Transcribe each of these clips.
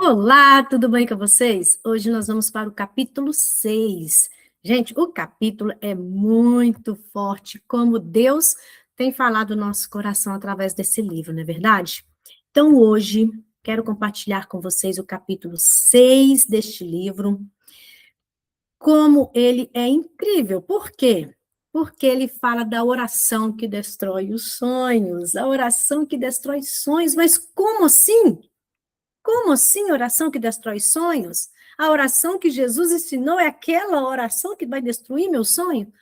Olá, tudo bem com vocês? Hoje nós vamos para o capítulo 6. Gente, o capítulo é muito forte, como Deus tem falado no nosso coração através desse livro, não é verdade? Então, hoje, quero compartilhar com vocês o capítulo 6 deste livro, como ele é incrível. Por quê? Porque ele fala da oração que destrói os sonhos, a oração que destrói sonhos, mas como assim? Como assim oração que destrói sonhos? A oração que Jesus ensinou é aquela oração que vai destruir meu sonho?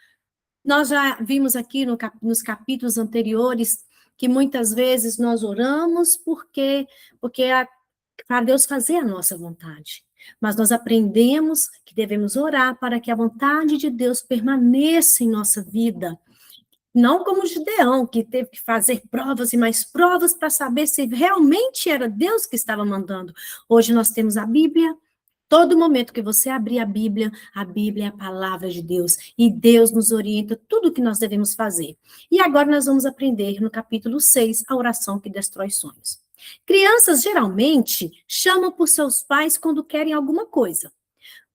Nós já vimos aqui nos capítulos anteriores que muitas vezes nós oramos porque é para Deus fazer a nossa vontade. Mas nós aprendemos que devemos orar para que a vontade de Deus permaneça em nossa vida. Não como Gideão, que teve que fazer provas e mais provas para saber se realmente era Deus que estava mandando. Hoje nós temos a Bíblia. Todo momento que você abrir a Bíblia é a palavra de Deus. E Deus nos orienta tudo o que nós devemos fazer. E agora nós vamos aprender no capítulo 6, a oração que destrói sonhos. Crianças geralmente chamam por seus pais quando querem alguma coisa.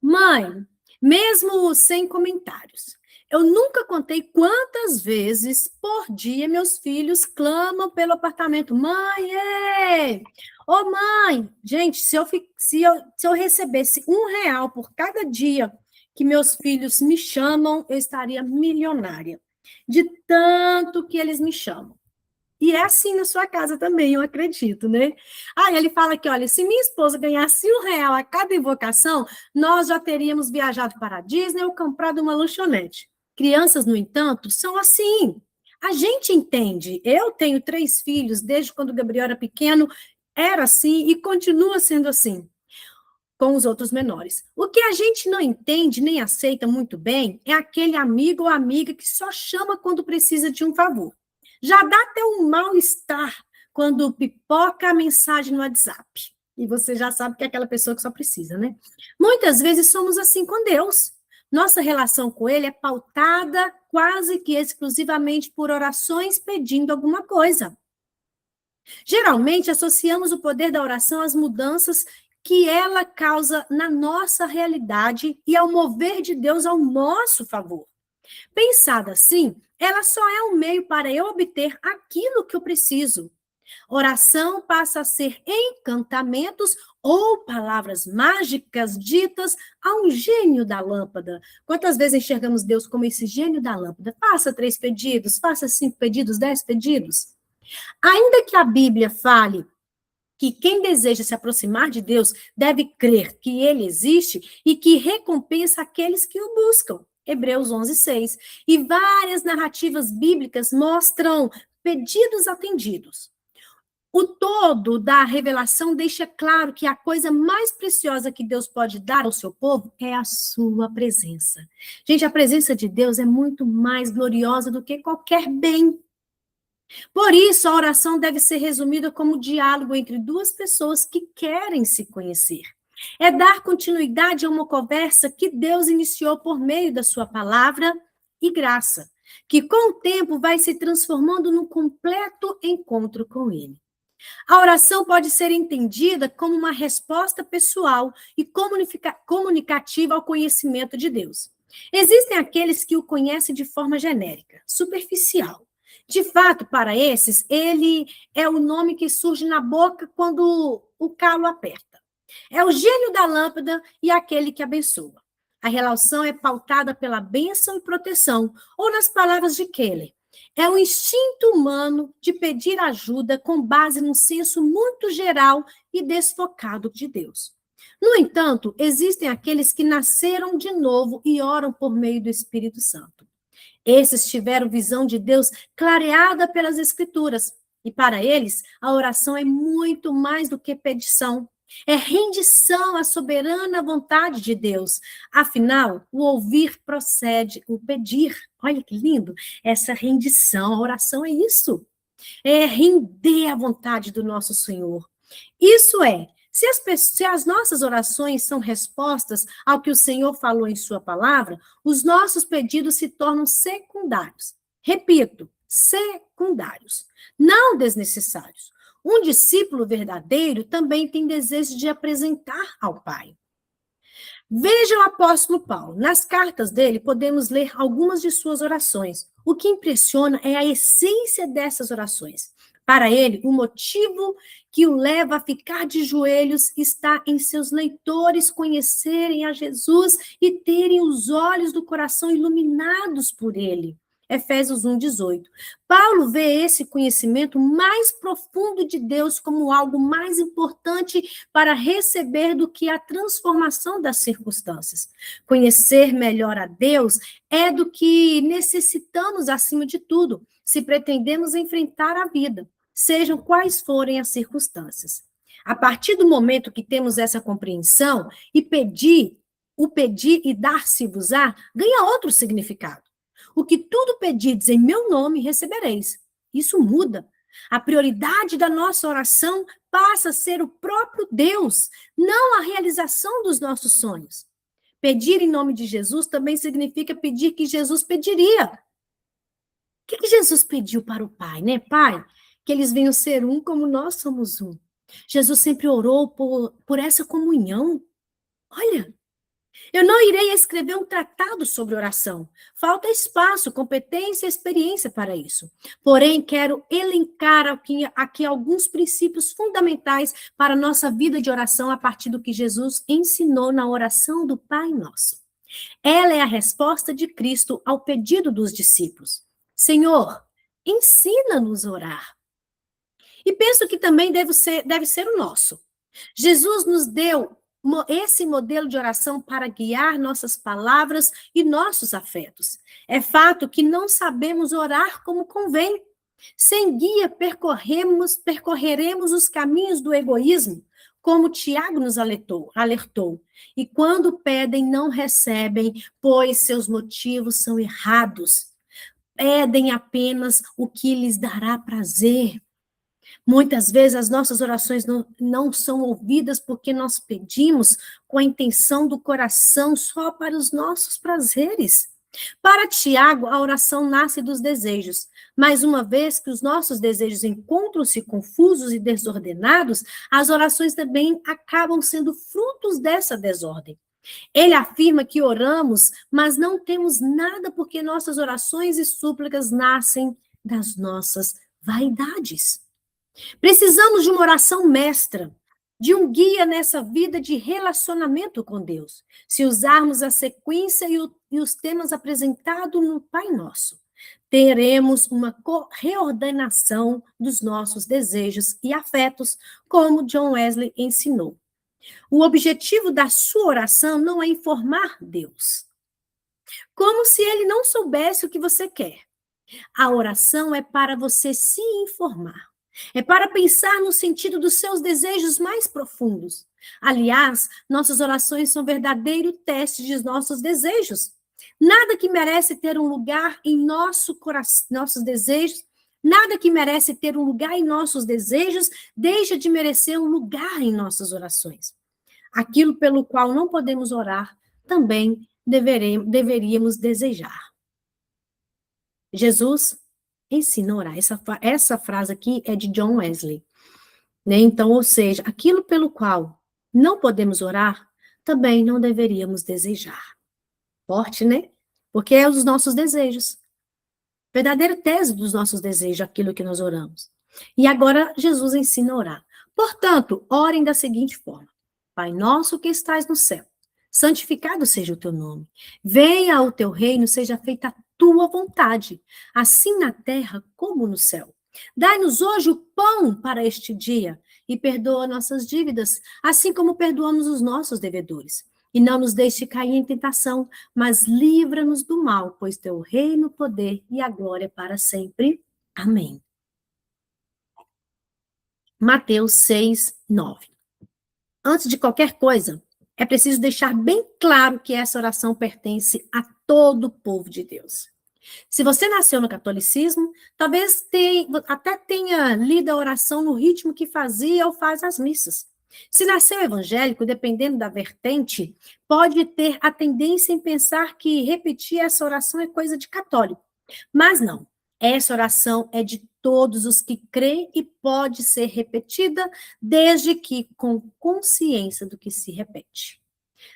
Mãe, mesmo sem comentários. Eu nunca contei quantas vezes por dia meus filhos clamam pelo apartamento. Mãe, ei! Ô, mãe! Gente, se eu recebesse R$ 1 por cada dia que meus filhos me chamam, eu estaria milionária. De tanto que eles me chamam. E é assim na sua casa também, eu acredito, né? Ah, ele fala que, olha, se minha esposa ganhasse R$ 1 a cada invocação, nós já teríamos viajado para a Disney ou comprado uma lanchonete. Crianças, no entanto, são assim. A gente entende. Eu tenho 3 filhos, desde quando o Gabriel era pequeno, era assim e continua sendo assim com os outros menores. O que a gente não entende nem aceita muito bem é aquele amigo ou amiga que só chama quando precisa de um favor. Já dá até um mal-estar quando pipoca a mensagem no WhatsApp. E você já sabe que é aquela pessoa que só precisa, né? Muitas vezes somos assim com Deus. Nossa relação com Ele é pautada quase que exclusivamente por orações pedindo alguma coisa. Geralmente, associamos o poder da oração às mudanças que ela causa na nossa realidade e ao mover de Deus ao nosso favor. Pensada assim, ela só é um meio para eu obter aquilo que eu preciso. Oração passa a ser encantamentos ou palavras mágicas ditas a um gênio da lâmpada. Quantas vezes enxergamos Deus como esse gênio da lâmpada? Faça 3 pedidos, faça 5 pedidos, 10 pedidos. Ainda que a Bíblia fale que quem deseja se aproximar de Deus deve crer que ele existe e que recompensa aqueles que o buscam. Hebreus 11:6. E várias narrativas bíblicas mostram pedidos atendidos. O todo da revelação deixa claro que a coisa mais preciosa que Deus pode dar ao seu povo é a sua presença. Gente, a presença de Deus é muito mais gloriosa do que qualquer bem. Por isso, a oração deve ser resumida como diálogo entre 2 pessoas que querem se conhecer. É dar continuidade a uma conversa que Deus iniciou por meio da sua palavra e graça, que com o tempo vai se transformando num completo encontro com Ele. A oração pode ser entendida como uma resposta pessoal e comunicativa ao conhecimento de Deus. Existem aqueles que o conhecem de forma genérica, superficial. De fato, para esses, ele é o nome que surge na boca quando o calo aperta. É o gênio da lâmpada e aquele que abençoa. A relação é pautada pela bênção e proteção, ou nas palavras de Keller. É o instinto humano de pedir ajuda com base num senso muito geral e desfocado de Deus. No entanto, existem aqueles que nasceram de novo e oram por meio do Espírito Santo. Esses tiveram visão de Deus clareada pelas Escrituras. E para eles, a oração é muito mais do que petição. É rendição à soberana vontade de Deus. Afinal, o ouvir procede o pedir. Olha que lindo! Essa rendição, a oração é isso. É render à vontade do nosso Senhor. Isso é, se as nossas orações são respostas ao que o Senhor falou em sua palavra, os nossos pedidos se tornam secundários. Repito, secundários, não desnecessários. Um discípulo verdadeiro também tem desejo de apresentar ao Pai. Veja o apóstolo Paulo. Nas cartas dele, podemos ler algumas de suas orações. O que impressiona é a essência dessas orações. Para ele, o motivo que o leva a ficar de joelhos está em seus leitores conhecerem a Jesus e terem os olhos do coração iluminados por ele. Efésios 1:18. Paulo vê esse conhecimento mais profundo de Deus como algo mais importante para receber do que a transformação das circunstâncias. Conhecer melhor a Deus é do que necessitamos acima de tudo, se pretendemos enfrentar a vida, sejam quais forem as circunstâncias. A partir do momento que temos essa compreensão, o pedir e dar-se-vos-á ganha outro significado. O que tudo pedides em meu nome, recebereis. Isso muda. A prioridade da nossa oração passa a ser o próprio Deus, não a realização dos nossos sonhos. Pedir em nome de Jesus também significa pedir que Jesus pediria. O que Jesus pediu para o Pai, né, Pai? Que eles venham ser um como nós somos um. Jesus sempre orou por essa comunhão. Olha, eu não irei escrever um tratado sobre oração. Falta espaço, competência e experiência para isso. Porém, quero elencar aqui alguns princípios fundamentais para a nossa vida de oração a partir do que Jesus ensinou na oração do Pai Nosso. Ela é a resposta de Cristo ao pedido dos discípulos. Senhor, ensina-nos a orar. E penso que também deve ser o nosso. Jesus nos deu esse modelo de oração para guiar nossas palavras e nossos afetos. É fato que não sabemos orar como convém. Sem guia, percorreremos os caminhos do egoísmo, como Tiago nos alertou. E quando pedem, não recebem, pois seus motivos são errados. Pedem apenas o que lhes dará prazer. Muitas vezes as nossas orações não são ouvidas porque nós pedimos com a intenção do coração só para os nossos prazeres. Para Tiago, a oração nasce dos desejos, mas uma vez que os nossos desejos encontram-se confusos e desordenados, as orações também acabam sendo frutos dessa desordem. Ele afirma que oramos, mas não temos nada porque nossas orações e súplicas nascem das nossas vaidades. Precisamos de uma oração mestra, de um guia nessa vida de relacionamento com Deus. Se usarmos a sequência e os temas apresentados no Pai Nosso, teremos uma reordenação dos nossos desejos e afetos, como John Wesley ensinou. O objetivo da sua oração não é informar Deus, como se ele não soubesse o que você quer. A oração é para você se informar. É para pensar no sentido dos seus desejos mais profundos. Aliás, nossas orações são verdadeiro teste de nossos desejos. Nada que merece ter um lugar em nossos desejos, nada que merece ter um lugar em nossos desejos, deixa de merecer um lugar em nossas orações. Aquilo pelo qual não podemos orar, também deveríamos desejar. Jesus ensina a orar. Essa frase aqui é de John Wesley. Né? Então, ou seja, aquilo pelo qual não podemos orar, também não deveríamos desejar. Forte, né? Porque é os nossos desejos. Verdadeira tese dos nossos desejos, aquilo que nós oramos. E agora, Jesus ensina a orar. Portanto, orem da seguinte forma. Pai nosso que estais no céu, santificado seja o teu nome. Venha o teu reino, seja feita a tua vontade, assim na terra como no céu. Dai-nos hoje o pão para este dia e perdoa nossas dívidas, assim como perdoamos os nossos devedores. E não nos deixe cair em tentação, mas livra-nos do mal, pois teu reino, o poder e a glória para sempre. Amém. Mateus 6:9. Antes de qualquer coisa, é preciso deixar bem claro que essa oração pertence a todo o povo de Deus. Se você nasceu no catolicismo, talvez até tenha lido a oração no ritmo que fazia ou faz as missas. Se nasceu evangélico, dependendo da vertente, pode ter a tendência em pensar que repetir essa oração é coisa de católico. Mas não. Essa oração é de todos os que creem e pode ser repetida, desde que com consciência do que se repete.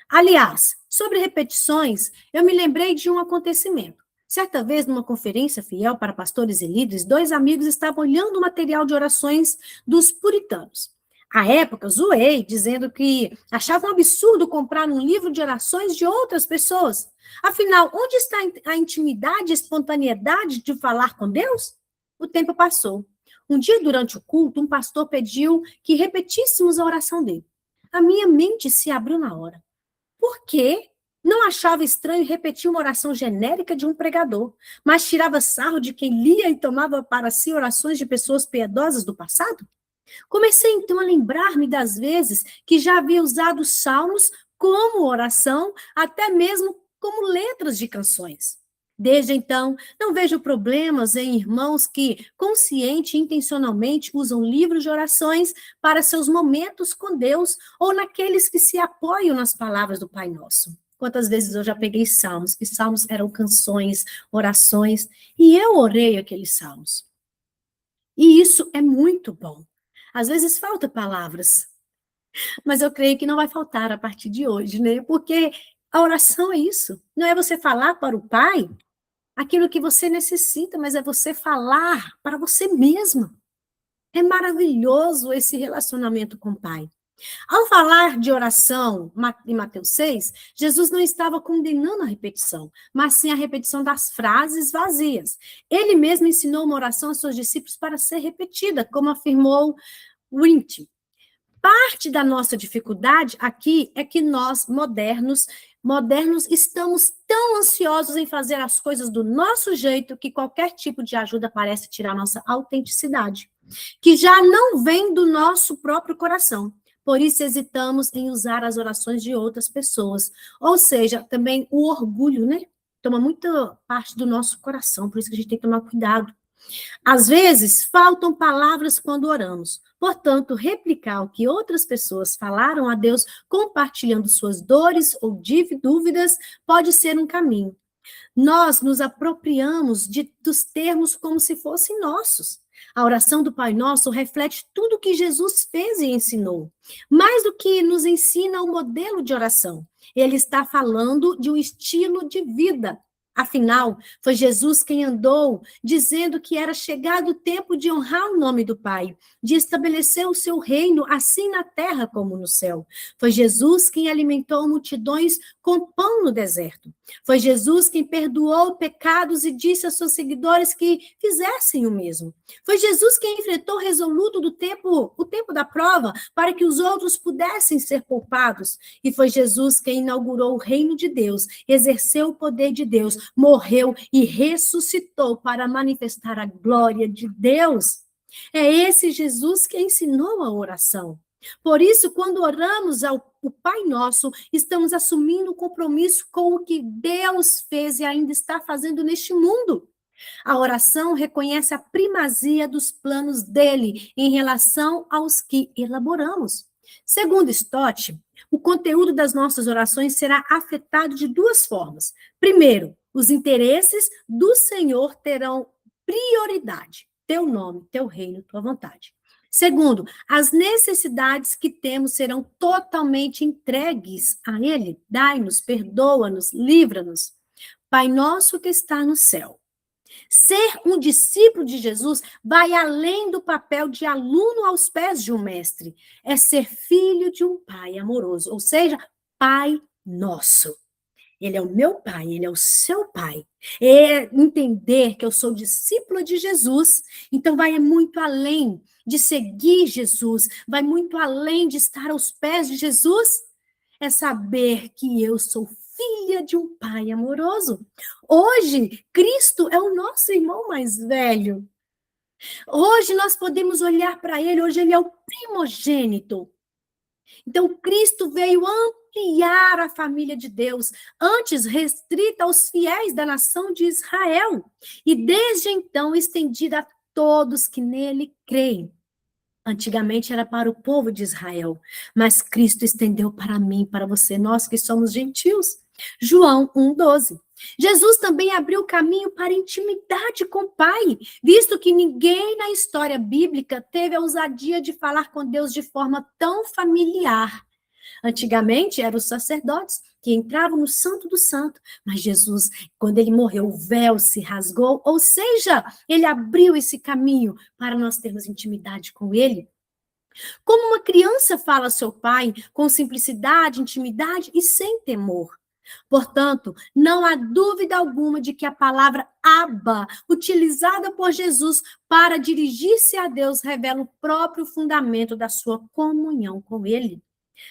Aliás, sobre repetições, eu me lembrei de um acontecimento. Certa vez, numa conferência fiel para pastores e líderes, dois amigos estavam olhando o material de orações dos puritanos. À época, zoei, dizendo que achava um absurdo comprar um livro de orações de outras pessoas. Afinal, onde está a intimidade e a espontaneidade de falar com Deus? O tempo passou. Um dia, durante o culto, um pastor pediu que repetíssemos a oração dele. A minha mente se abriu na hora. Por quê? Não achava estranho repetir uma oração genérica de um pregador, mas tirava sarro de quem lia e tomava para si orações de pessoas piedosas do passado? Comecei então a lembrar-me das vezes que já havia usado os salmos como oração, até mesmo como letras de canções. Desde então, não vejo problemas em irmãos que, consciente e intencionalmente, usam livros de orações para seus momentos com Deus ou naqueles que se apoiam nas palavras do Pai Nosso. Quantas vezes eu já peguei salmos, que salmos eram canções, orações, e eu orei aqueles salmos. E isso é muito bom. Às vezes falta palavras, mas eu creio que não vai faltar a partir de hoje, né? Porque a oração é isso. Não é você falar para o Pai aquilo que você necessita, mas é você falar para você mesma. É maravilhoso esse relacionamento com o Pai. Ao falar de oração em Mateus 6, Jesus não estava condenando a repetição, mas sim a repetição das frases vazias. Ele mesmo ensinou uma oração aos seus discípulos para ser repetida, como afirmou Wynne. Parte da nossa dificuldade aqui é que nós, modernos, estamos tão ansiosos em fazer as coisas do nosso jeito que qualquer tipo de ajuda parece tirar nossa autenticidade, que já não vem do nosso próprio coração. Por isso hesitamos em usar as orações de outras pessoas. Ou seja, também o orgulho, né? Toma muita parte do nosso coração, por isso que a gente tem que tomar cuidado. Às vezes, faltam palavras quando oramos. Portanto, replicar o que outras pessoas falaram a Deus, compartilhando suas dores ou dúvidas, pode ser um caminho. Nós nos apropriamos dos termos como se fossem nossos. A oração do Pai Nosso reflete tudo o que Jesus fez e ensinou. Mais do que nos ensina o modelo de oração, ele está falando de um estilo de vida. Afinal, foi Jesus quem andou dizendo que era chegado o tempo de honrar o nome do Pai, de estabelecer o seu reino assim na terra como no céu. Foi Jesus quem alimentou multidões com pão no deserto. Foi Jesus quem perdoou pecados e disse aos seus seguidores que fizessem o mesmo. Foi Jesus quem enfrentou resoluto o tempo da prova para que os outros pudessem ser poupados. E foi Jesus quem inaugurou o reino de Deus, exerceu o poder de Deus, morreu e ressuscitou para manifestar a glória de Deus. É esse Jesus que ensinou a oração. Por isso, quando oramos ao Pai Nosso, estamos assumindo um compromisso com o que Deus fez e ainda está fazendo neste mundo. A oração reconhece a primazia dos planos dele em relação aos que elaboramos. Segundo Stott, o conteúdo das nossas orações será afetado de duas formas. Primeiro, os interesses do Senhor terão prioridade. Teu nome, teu reino, tua vontade. Segundo, as necessidades que temos serão totalmente entregues a Ele. Dai-nos, perdoa-nos, livra-nos. Pai nosso que está no céu. Ser um discípulo de Jesus vai além do papel de aluno aos pés de um mestre. É ser filho de um pai amoroso, ou seja, Pai Nosso. Ele é o meu pai, ele é o seu pai. É entender que eu sou discípula de Jesus, então vai muito além de seguir Jesus, vai muito além de estar aos pés de Jesus, é saber que eu sou filha de um pai amoroso. Hoje, Cristo é o nosso irmão mais velho. Hoje nós podemos olhar para ele, hoje ele é o primogênito. Então, Cristo veio ampliar a família de Deus, antes restrita aos fiéis da nação de Israel, e desde então estendida a todos que nele creem. Antigamente era para o povo de Israel, mas Cristo estendeu para mim, para você, nós que somos gentios. João 1,12. Jesus também abriu o caminho para intimidade com o Pai, visto que ninguém na história bíblica teve a ousadia de falar com Deus de forma tão familiar. Antigamente, eram os sacerdotes que entravam no Santo do Santo, mas Jesus, quando ele morreu, o véu se rasgou, ou seja, ele abriu esse caminho para nós termos intimidade com ele. Como uma criança fala ao seu pai, com simplicidade, intimidade e sem temor. Portanto, não há dúvida alguma de que a palavra Abba, utilizada por Jesus para dirigir-se a Deus, revela o próprio fundamento da sua comunhão com ele.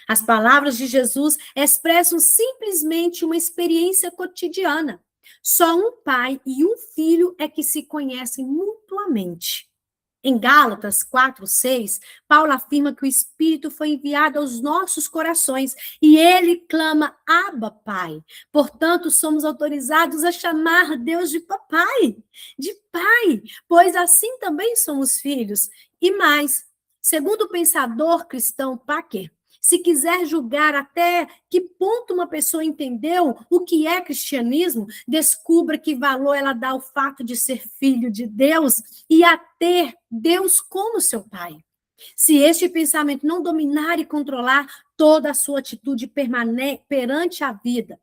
As palavras de Jesus expressam simplesmente uma experiência cotidiana. Só um pai e um filho é que se conhecem mutuamente. Em Gálatas 4:6, Paulo afirma que o Espírito foi enviado aos nossos corações e ele clama, Abba, Pai. Portanto, somos autorizados a chamar Deus de papai, de pai, pois assim também somos filhos. E mais, segundo o pensador cristão Packer, se quiser julgar até que ponto uma pessoa entendeu o que é cristianismo, descubra que valor ela dá ao fato de ser filho de Deus e a ter Deus como seu pai. Se este pensamento não dominar e controlar toda a sua atitude perante a vida,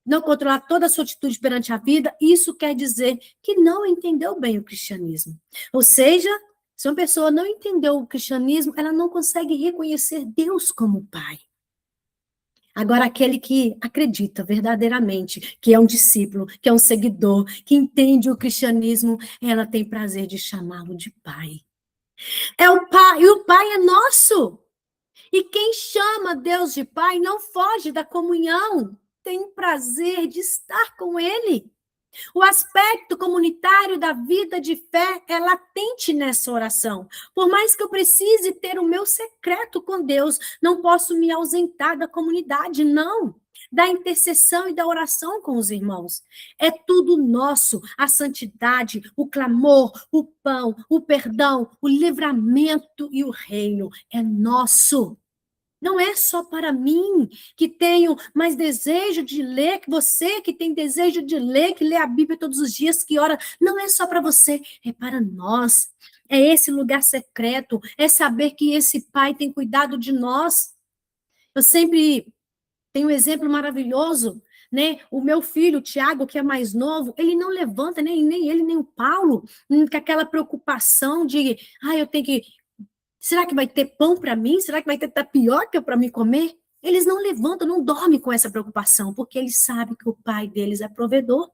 não controlar toda a sua atitude perante a vida, isso quer dizer que não entendeu bem o cristianismo. Ou seja, se uma pessoa não entendeu o cristianismo, ela não consegue reconhecer Deus como Pai. Agora, aquele que acredita verdadeiramente, que é um discípulo, que é um seguidor, que entende o cristianismo, ela tem prazer de chamá-lo de Pai. É o Pai, e o Pai é nosso. E quem chama Deus de Pai não foge da comunhão, tem prazer de estar com Ele. O aspecto comunitário da vida de fé é latente nessa oração. Por mais que eu precise ter o meu secreto com Deus, não posso me ausentar da comunidade, não. Da intercessão e da oração com os irmãos. É tudo nosso, a santidade, o clamor, o pão, o perdão, o livramento e o reino. É nosso. Não é só para mim, que tenho mais desejo de ler, que você que tem desejo de ler, que lê a Bíblia todos os dias, que ora. Não é só para você, é para nós. É esse lugar secreto, é saber que esse Pai tem cuidado de nós. Eu sempre tenho um exemplo maravilhoso, né? O meu filho, o Tiago, que é mais novo, ele não levanta, nem ele, nem o Paulo, com aquela preocupação de, eu tenho que. Será que vai ter pão para mim? Será que vai ter tapioca para me comer? Eles não levantam, não dormem com essa preocupação, porque eles sabem que o pai deles é provedor.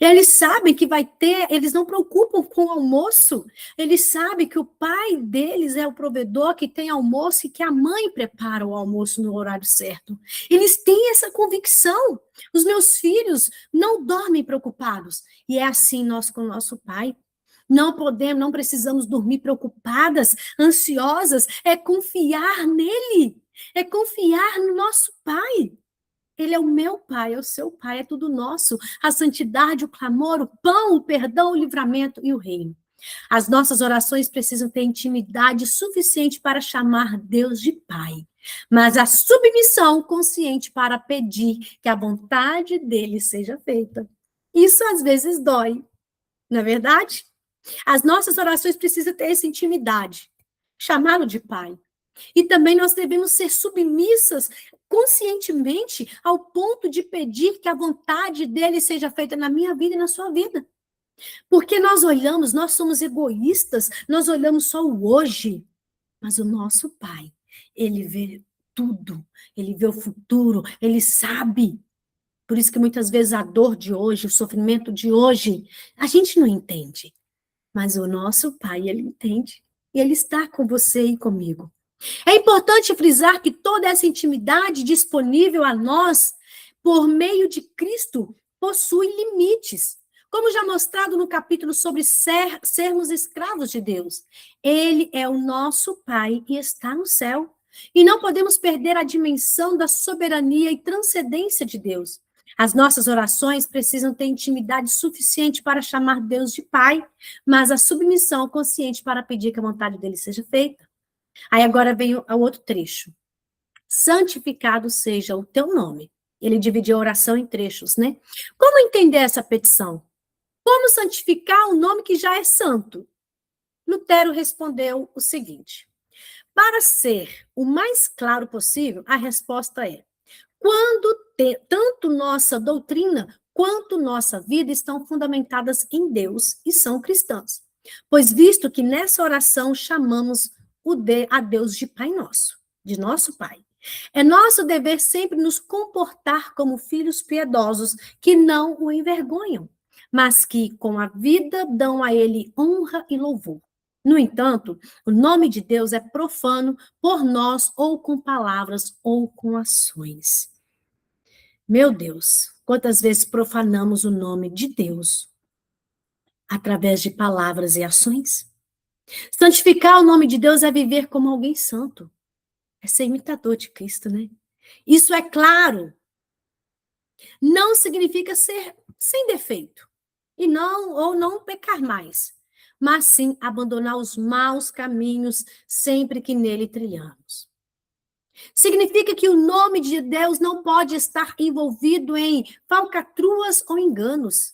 Eles sabem que vai ter, eles não preocupam com o almoço. Eles sabem que o pai deles é o provedor, que tem almoço e que a mãe prepara o almoço no horário certo. Eles têm essa convicção. Os meus filhos não dormem preocupados. E é assim nós com o nosso pai. Não precisamos dormir preocupadas, ansiosas, é confiar nele, é confiar no nosso Pai. Ele é o meu Pai, é o seu Pai, é tudo nosso. A santidade, o clamor, o pão, o perdão, o livramento e o reino. As nossas orações precisam ter intimidade suficiente para chamar Deus de Pai, mas a submissão consciente para pedir que a vontade dele seja feita. Isso às vezes dói, não é verdade? As nossas orações precisam ter essa intimidade, chamá-lo de Pai. E também nós devemos ser submissas conscientemente ao ponto de pedir que a vontade dele seja feita na minha vida e na sua vida. Porque nós somos egoístas, nós olhamos só o hoje, mas o nosso Pai, ele vê tudo, ele vê o futuro, ele sabe. Por isso que muitas vezes a dor de hoje, o sofrimento de hoje, a gente não entende. Mas o nosso Pai, ele entende. E ele está com você e comigo. É importante frisar que toda essa intimidade disponível a nós, por meio de Cristo, possui limites. Como já mostrado no capítulo sobre sermos escravos de Deus. Ele é o nosso Pai e está no céu. E não podemos perder a dimensão da soberania e transcendência de Deus. As nossas orações precisam ter intimidade suficiente para chamar Deus de Pai, mas a submissão consciente para pedir que a vontade dele seja feita. Aí agora vem o outro trecho. Santificado seja o teu nome. Ele dividiu a oração em trechos, né? Como entender essa petição? Como santificar o nome que já é santo? Lutero respondeu o seguinte: para ser o mais claro possível, a resposta é: tanto nossa doutrina quanto nossa vida estão fundamentadas em Deus e são cristãs. Pois visto que nessa oração chamamos a Deus de Pai Nosso, de nosso Pai. É nosso dever sempre nos comportar como filhos piedosos que não o envergonham, mas que com a vida dão a ele honra e louvor. No entanto, o nome de Deus é profano por nós ou com palavras ou com ações. Meu Deus, quantas vezes profanamos o nome de Deus através de palavras e ações? Santificar o nome de Deus é viver como alguém santo. É ser imitador de Cristo, né? Isso é claro. Não significa ser sem defeito e não pecar mais, mas sim abandonar os maus caminhos sempre que nele trilhamos. Significa que o nome de Deus não pode estar envolvido em falcatruas ou enganos.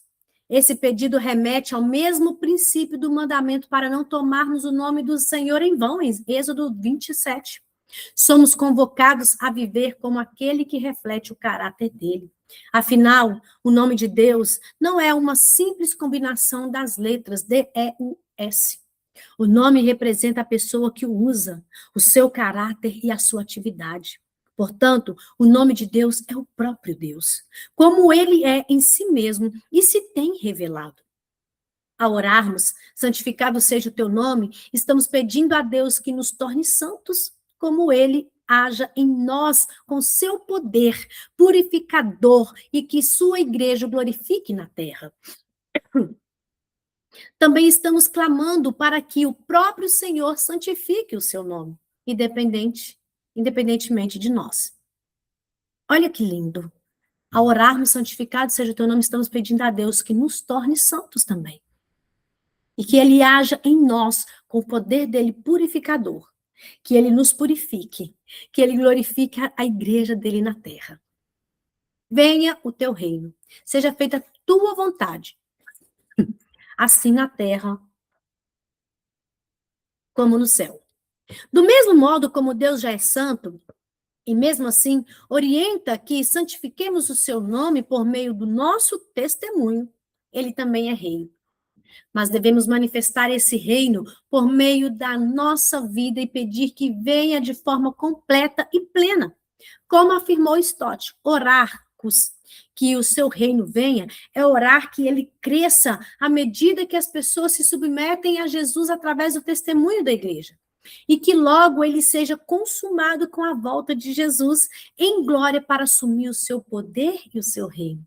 Esse pedido remete ao mesmo princípio do mandamento para não tomarmos o nome do Senhor em vão, em Êxodo 27. Somos convocados a viver como aquele que reflete o caráter dele. Afinal, o nome de Deus não é uma simples combinação das letras D-E-U-S. O nome representa a pessoa que o usa, o seu caráter e a sua atividade. Portanto, o nome de Deus é o próprio Deus, como ele é em si mesmo e se tem revelado. Ao orarmos, santificado seja o teu nome, estamos pedindo a Deus que nos torne santos, como ele haja em nós com seu poder purificador e que sua igreja glorifique na terra. Também estamos clamando para que o próprio Senhor santifique o seu nome, independentemente de nós. Olha que lindo. Ao orarmos, santificado seja o teu nome, estamos pedindo a Deus que nos torne santos também. E que ele haja em nós com o poder dele purificador. Que ele nos purifique. Que ele glorifique a igreja dele na terra. Venha o teu reino. Seja feita a tua vontade. Assim na terra como no céu. Do mesmo modo como Deus já é santo, e mesmo assim orienta que santifiquemos o seu nome por meio do nosso testemunho, ele também é rei. Mas devemos manifestar esse reino por meio da nossa vida e pedir que venha de forma completa e plena. Como afirmou Stott, orar que o seu reino venha é orar que ele cresça à medida que as pessoas se submetem a Jesus através do testemunho da igreja. E que logo ele seja consumado com a volta de Jesus em glória para assumir o seu poder e o seu reino.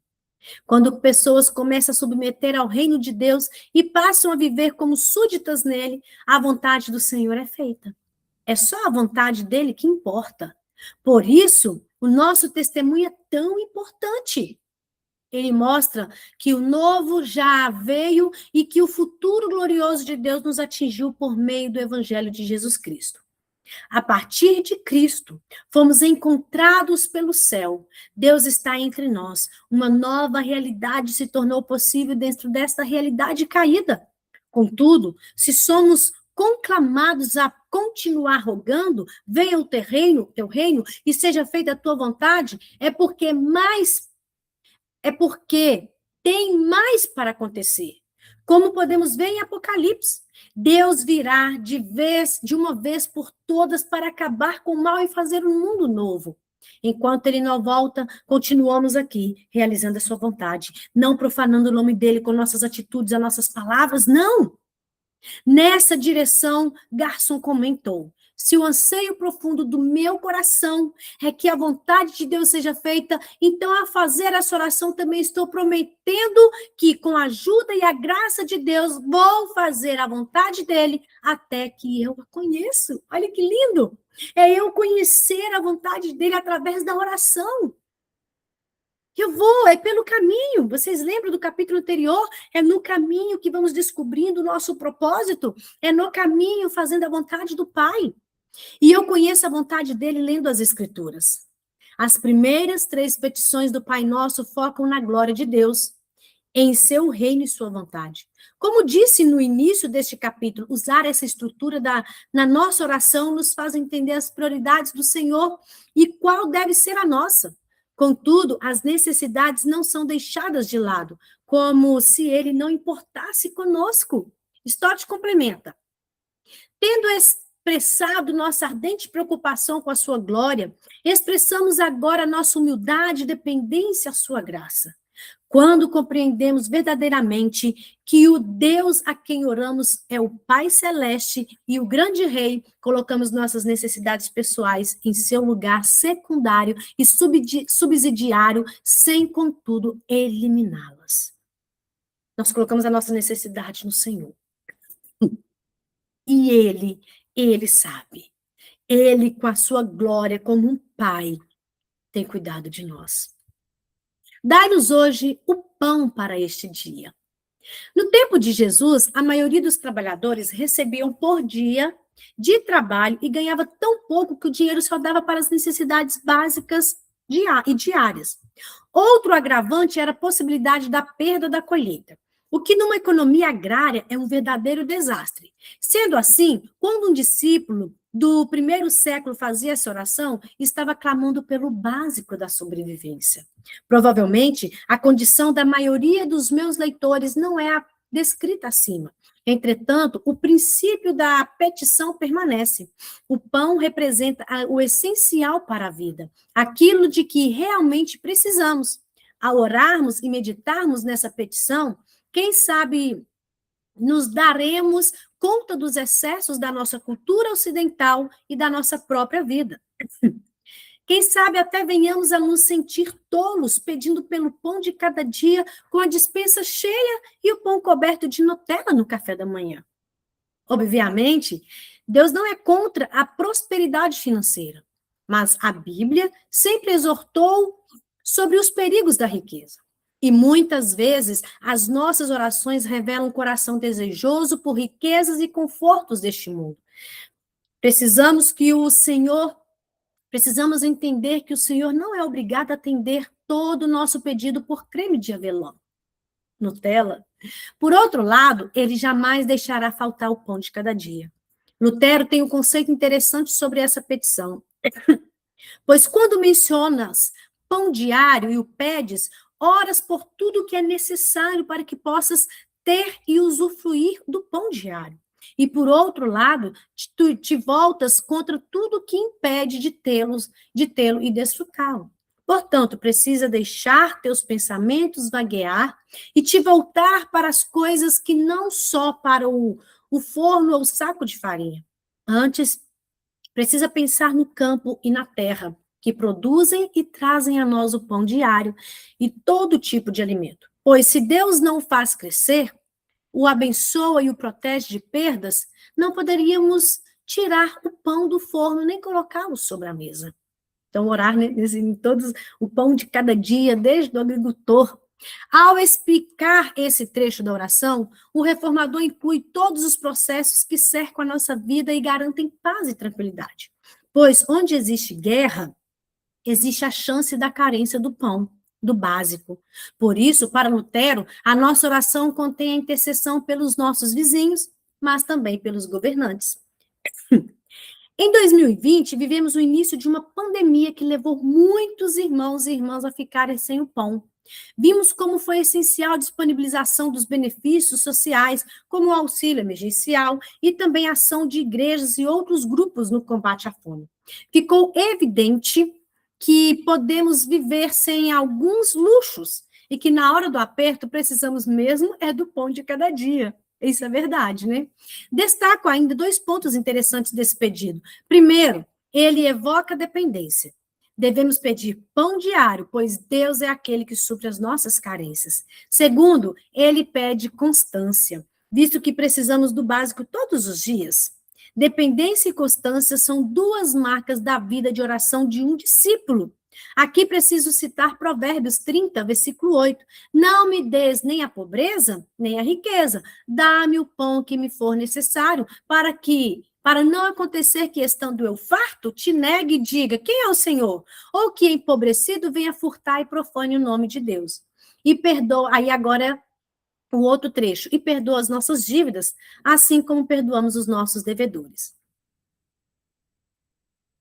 Quando pessoas começam a submeter ao reino de Deus e passam a viver como súditas nele, a vontade do Senhor é feita. É só a vontade dele que importa. Por isso, o nosso testemunho é tão importante. Ele mostra que o novo já veio e que o futuro glorioso de Deus nos atingiu por meio do Evangelho de Jesus Cristo. A partir de Cristo, fomos encontrados pelo céu. Deus está entre nós. Uma nova realidade se tornou possível dentro desta realidade caída. Contudo, se somos conclamados a continuar rogando, venha o teu reino, e seja feita a tua vontade, é porque tem mais para acontecer. Como podemos ver em Apocalipse, Deus virá de uma vez por todas para acabar com o mal e fazer um mundo novo. Enquanto ele não volta, continuamos aqui, realizando a sua vontade, não profanando o nome dele com nossas atitudes, as nossas palavras, não. Nessa direção, Garson comentou: se o anseio profundo do meu coração é que a vontade de Deus seja feita, então, a fazer essa oração, também estou prometendo que, com a ajuda e a graça de Deus, vou fazer a vontade dele até que eu a conheço. Olha que lindo! É eu conhecer a vontade dele através da oração. É pelo caminho. Vocês lembram do capítulo anterior? É no caminho que vamos descobrindo o nosso propósito. É no caminho fazendo a vontade do Pai. E eu conheço a vontade dele lendo as Escrituras. As primeiras 3 petições do Pai Nosso focam na glória de Deus, em seu reino e sua vontade. Como disse no início deste capítulo, usar essa estrutura na nossa oração nos faz entender as prioridades do Senhor e qual deve ser a nossa. Contudo, as necessidades não são deixadas de lado, como se ele não importasse conosco. Stott complementa. Tendo expressado nossa ardente preocupação com a sua glória, expressamos agora nossa humildade e dependência à sua graça. Quando compreendemos verdadeiramente que o Deus a quem oramos é o Pai Celeste e o grande Rei, colocamos nossas necessidades pessoais em seu lugar secundário e subsidiário, sem, contudo, eliminá-las. Nós colocamos a nossa necessidade no Senhor. E Ele sabe. Ele, com a sua glória, como um Pai, tem cuidado de nós. Dai-nos hoje o pão para este dia. No tempo de Jesus, a maioria dos trabalhadores recebiam por dia de trabalho e ganhava tão pouco que o dinheiro só dava para as necessidades básicas e diárias. Outro agravante era a possibilidade da perda da colheita, o que numa economia agrária é um verdadeiro desastre. Sendo assim, quando um discípulo do primeiro século fazia essa oração, estava clamando pelo básico da sobrevivência. Provavelmente, a condição da maioria dos meus leitores não é a descrita acima. Entretanto, o princípio da petição permanece. O pão representa o essencial para a vida, aquilo de que realmente precisamos. Ao orarmos e meditarmos nessa petição, quem sabe nos daremos conta dos excessos da nossa cultura ocidental e da nossa própria vida. Quem sabe até venhamos a nos sentir tolos, pedindo pelo pão de cada dia, com a despensa cheia e o pão coberto de Nutella no café da manhã. Obviamente, Deus não é contra a prosperidade financeira, mas a Bíblia sempre exortou sobre os perigos da riqueza. E muitas vezes as nossas orações revelam um coração desejoso por riquezas e confortos deste mundo. Precisamos entender que o Senhor não é obrigado a atender todo o nosso pedido por creme de avelã, Nutella. Por outro lado, ele jamais deixará faltar o pão de cada dia. Lutero tem um conceito interessante sobre essa petição. Pois quando mencionas pão diário e o pedes, oras por tudo o que é necessário para que possas ter e usufruir do pão diário. E, por outro lado, te voltas contra tudo que impede de tê-lo e desfrutá-lo. Portanto, precisa deixar teus pensamentos vaguear e te voltar para as coisas que não só para o forno ou o saco de farinha. Antes, precisa pensar no campo e na terra, que produzem e trazem a nós o pão diário e todo tipo de alimento. Pois se Deus não o faz crescer, o abençoa e o protege de perdas, não poderíamos tirar o pão do forno nem colocá-lo sobre a mesa. Então, orar em todos o pão de cada dia, desde o agricultor. Ao explicar esse trecho da oração, o reformador inclui todos os processos que cercam a nossa vida e garantem paz e tranquilidade. Pois onde existe guerra, existe a chance da carência do pão, do básico. Por isso, para Lutero, a nossa oração contém a intercessão pelos nossos vizinhos, mas também pelos governantes. Em 2020, vivemos o início de uma pandemia que levou muitos irmãos e irmãs a ficarem sem o pão. Vimos como foi essencial a disponibilização dos benefícios sociais, como o auxílio emergencial e também a ação de igrejas e outros grupos no combate à fome. Ficou evidente que podemos viver sem alguns luxos e que na hora do aperto precisamos mesmo do pão de cada dia. Isso é verdade, né? Destaco ainda 2 pontos interessantes desse pedido. Primeiro, ele evoca a dependência. Devemos pedir pão diário, pois Deus é aquele que supre as nossas carências. Segundo, ele pede constância, visto que precisamos do básico todos os dias. Dependência e constância são 2 marcas da vida de oração de um discípulo. Aqui preciso citar Provérbios 30, versículo 8. Não me des nem a pobreza, nem a riqueza. Dá-me o pão que me for necessário, para para não acontecer que, estando eu farto, te negue e diga, quem é o Senhor? Ou que, empobrecido, venha furtar e profane o nome de Deus. E perdoa, aí agora o outro trecho, e perdoa as nossas dívidas, assim como perdoamos os nossos devedores.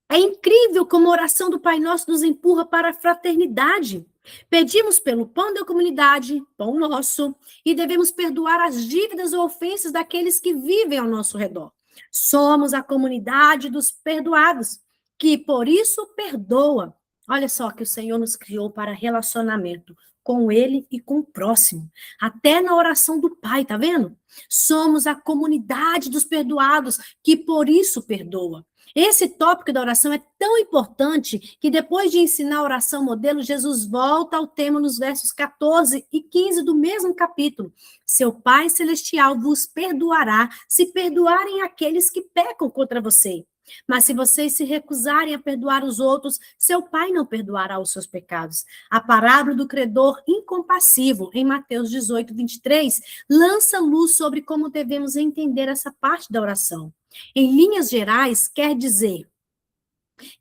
É incrível como a oração do Pai Nosso nos empurra para a fraternidade. Pedimos pelo pão da comunidade, pão nosso, e devemos perdoar as dívidas ou ofensas daqueles que vivem ao nosso redor. Somos a comunidade dos perdoados, que por isso perdoa. Olha só que o Senhor nos criou para relacionamento com Ele e com o próximo. Até na oração do Pai, tá vendo? Somos a comunidade dos perdoados, que por isso perdoa. Esse tópico da oração é tão importante que depois de ensinar a oração modelo, Jesus volta ao tema nos versos 14 e 15 do mesmo capítulo. Seu Pai Celestial vos perdoará se perdoarem aqueles que pecam contra você. Mas se vocês se recusarem a perdoar os outros, seu Pai não perdoará os seus pecados. A parábola do credor incompassivo, em Mateus 18, 23, lança luz sobre como devemos entender essa parte da oração. Em linhas gerais, quer dizer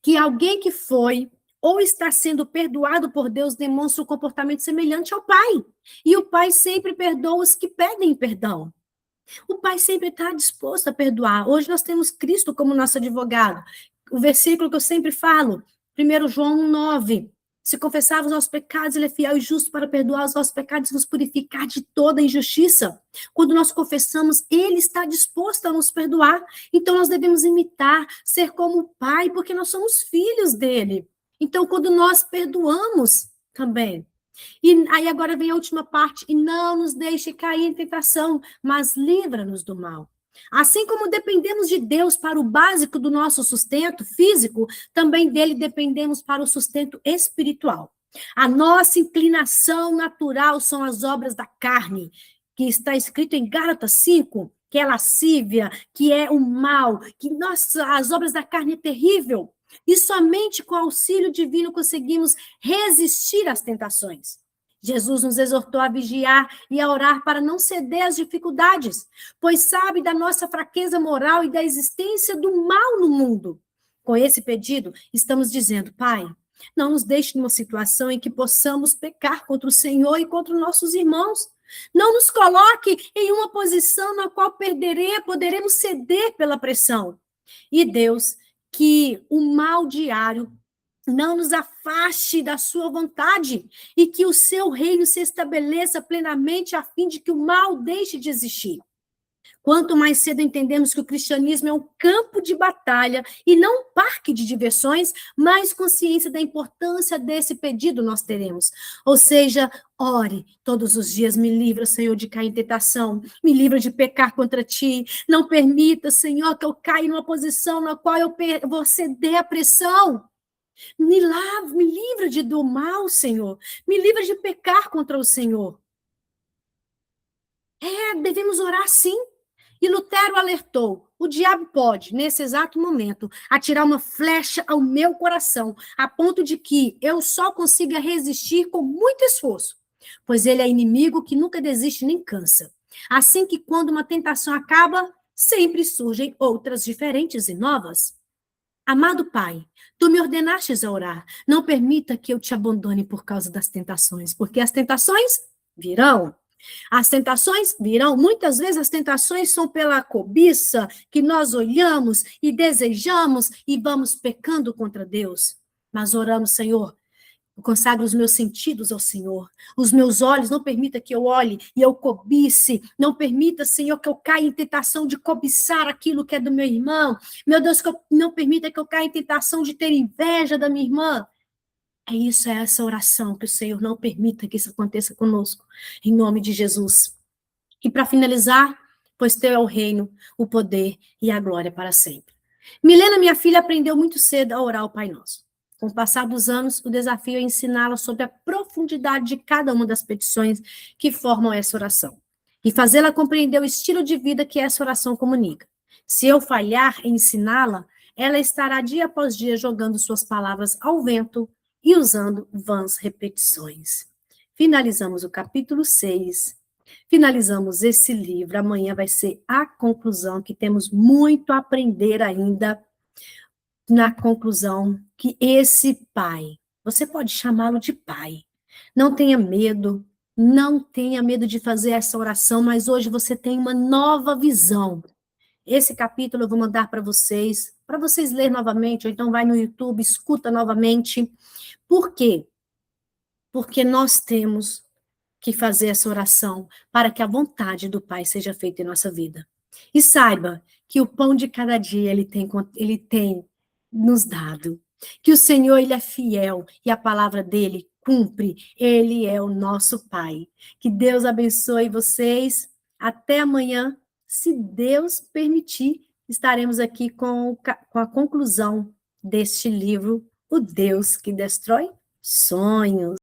que alguém que foi ou está sendo perdoado por Deus demonstra um comportamento semelhante ao Pai. E o Pai sempre perdoa os que pedem perdão. O Pai sempre está disposto a perdoar. Hoje nós temos Cristo como nosso advogado. O versículo que eu sempre falo, 1 João 1,9. Se confessarmos os nossos pecados, Ele é fiel e justo para perdoar os nossos pecados e nos purificar de toda injustiça. Quando nós confessamos, Ele está disposto a nos perdoar. Então, nós devemos imitar, ser como o Pai, porque nós somos filhos dEle. Então, quando nós perdoamos também. E aí agora vem a última parte. E não nos deixe cair em tentação, mas livra-nos do mal. Assim como dependemos de Deus para o básico do nosso sustento físico, também dele dependemos para o sustento espiritual. A nossa inclinação natural são as obras da carne, que está escrito em Gálatas 5, que é lascívia, que é o mal, que nossa, as obras da carne é terrível. E somente com auxílio divino conseguimos resistir às tentações. Jesus nos exortou a vigiar e a orar para não ceder às dificuldades, pois sabe da nossa fraqueza moral e da existência do mal no mundo. Com esse pedido, estamos dizendo, Pai, não nos deixe numa situação em que possamos pecar contra o Senhor e contra os nossos irmãos. Não nos coloque em uma posição na qual poderemos ceder pela pressão. E Deus, que o mal diário não nos afaste da sua vontade e que o seu reino se estabeleça plenamente a fim de que o mal deixe de existir. Quanto mais cedo entendemos que o cristianismo é um campo de batalha e não um parque de diversões, mais consciência da importância desse pedido nós teremos. Ou seja, ore todos os dias, me livra, Senhor, de cair em tentação, me livra de pecar contra ti, não permita, Senhor, que eu caia numa posição na qual eu vou ceder à pressão. Me livra do mal, Senhor. Me livra de pecar contra o Senhor. Devemos orar sim. E Lutero alertou, o diabo pode, nesse exato momento, atirar uma flecha ao meu coração, a ponto de que eu só consiga resistir com muito esforço, pois ele é inimigo que nunca desiste nem cansa. Assim que quando uma tentação acaba, sempre surgem outras diferentes e novas. Amado Pai, tu me ordenastes a orar. Não permita que eu te abandone por causa das tentações, porque as tentações virão. As tentações virão. Muitas vezes as tentações são pela cobiça que nós olhamos e desejamos e vamos pecando contra Deus. Mas oramos, Senhor, eu consagro os meus sentidos ao Senhor. Os meus olhos, não permita que eu olhe e eu cobice. Não permita, Senhor, que eu caia em tentação de cobiçar aquilo que é do meu irmão. Meu Deus, não permita que eu caia em tentação de ter inveja da minha irmã. É essa oração que o Senhor não permita que isso aconteça conosco. Em nome de Jesus. E para finalizar, pois teu é o reino, o poder e a glória para sempre. Milena, minha filha, aprendeu muito cedo a orar o Pai Nosso. Com o passar dos anos, o desafio é ensiná-la sobre a profundidade de cada uma das petições que formam essa oração. E fazê-la compreender o estilo de vida que essa oração comunica. Se eu falhar em ensiná-la, ela estará dia após dia jogando suas palavras ao vento e usando vãs repetições. Finalizamos o capítulo 6 Finalizamos esse livro, amanhã vai ser a conclusão, que temos muito a aprender ainda na conclusão, que esse pai, você pode chamá-lo de pai, não tenha medo, não tenha medo de fazer essa oração, mas hoje você tem uma nova visão. Esse capítulo eu vou mandar para vocês ler novamente, ou então vai no YouTube, escuta novamente. Por quê? Porque nós temos que fazer essa oração para que a vontade do Pai seja feita em nossa vida. E saiba que o pão de cada dia ele tem nos dado. Que o Senhor, ele é fiel e a palavra dele cumpre. Ele é o nosso Pai. Que Deus abençoe vocês. Até amanhã. Se Deus permitir, estaremos aqui com a conclusão deste livro, O Deus que Destrói Sonhos.